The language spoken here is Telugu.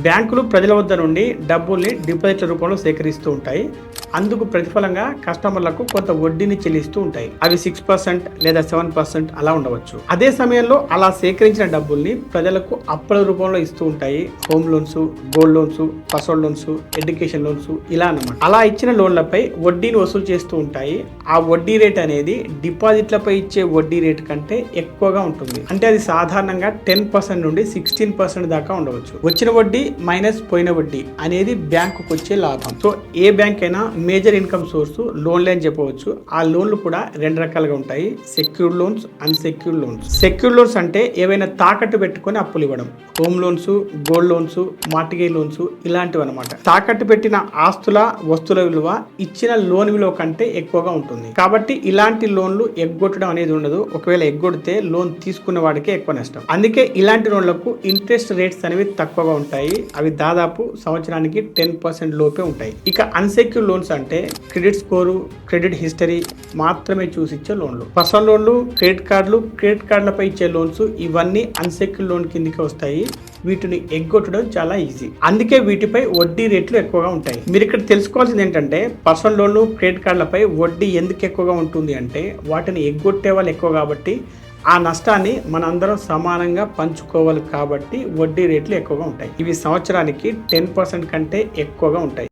బ్యాంకులు ప్రజల వద్ద నుండి డబ్బుల్ని డిపాజిట్ల రూపంలో సేకరిస్తూ ఉంటాయి. అందుకు ప్రతిఫలంగా కస్టమర్లకు కొంత వడ్డీని చెల్లిస్తూ ఉంటాయి. అవి 6% లేదా 7% అలా ఉండవచ్చు. అదే సమయంలో అలా సేకరించిన డబ్బుల్ని ప్రజలకు అప్పుల రూపంలో ఇస్తూ ఉంటాయి. Home loans, gold loans, personal loans, education loans ఇలా అన్నమాట. అలా ఇచ్చిన లోన్లపై వడ్డీని వసూలు చేస్తూ ఉంటాయి. ఆ వడ్డీ రేట్ అనేది డిపాజిట్లపై ఇచ్చే వడ్డీ రేట్ కంటే ఎక్కువగా ఉంటుంది. అంటే అది సాధారణంగా 10% నుండి 16% దాకా ఉండవచ్చు. వచ్చిన వడ్డీ మైనస్ పోయిన వడ్డీ అనేది బ్యాంకుకు వచ్చే లాభం. సో ఏ బ్యాంక్ అయినా మేజర్ ఇన్కమ్ సోర్స్ లోన్లే అని చెప్పవచ్చు. ఆ లోన్లు కూడా రెండు రకాలుగా ఉంటాయి: secured loans, unsecured loans. Secured loans అంటే ఏవైనా తాకట్టు పెట్టుకొని అప్పులు ఇవ్వడం. Home loans, gold loans, mortgage loans ఇలాంటివి అనమాట. తాకట్టు పెట్టిన ఆస్తుల, వస్తువుల విలువ ఇచ్చిన లోన్ విలువ కంటే ఎక్కువగా ఉంటుంది. కాబట్టి ఇలాంటి లోన్లు ఎగ్గొట్టడం అనేది ఉండదు. ఒకవేళ ఎగ్గొడితే లోన్ తీసుకున్న వాడికే ఎక్కువ నష్టం. అందుకే ఇలాంటి లోన్లకు ఇంట్రెస్ట్ రేట్స్ అనేవి తక్కువగా ఉంటాయి. అవి దాదాపు సంవత్సరానికి 10% లోపే ఉంటాయి. ఇక అన్సెక్యూర్డ్ లోన్స్ అంటే క్రెడిట్ స్కోరు, క్రెడిట్ హిస్టరీ మాత్రమే చూసి ఇచ్చే లోన్లు. పర్సనల్ లోన్లు, క్రెడిట్ కార్డులపై ఇచ్చే లోన్స్ ఇవన్నీ అన్సెక్యూర్డ్ లోన్ కిందకి వస్తాయి. వీటిని ఎగ్గొట్టడం చాలా ఈజీ. అందుకే వీటిపై వడ్డీ రేట్లు ఎక్కువగా ఉంటాయి. మీరు ఇక్కడ తెలుసుకోవాల్సింది ఏంటంటే, పర్సనల్ లోన్లు, క్రెడిట్ కార్డులపై వడ్డీ ఎందుకు ఎక్కువగా ఉంటుంది అంటే, వాటిని ఎగ్గొట్టే వాళ్ళు ఎక్కువ కాబట్టి ఆ నష్టాన్ని మనందరం సమానంగా పంచుకోవాలి కాబట్టి వడ్డీ రేట్లు ఎక్కువగా ఉంటాయి. ఇవి సంవత్సరానికి 10% కంటే ఎక్కువగా ఉంటాయి.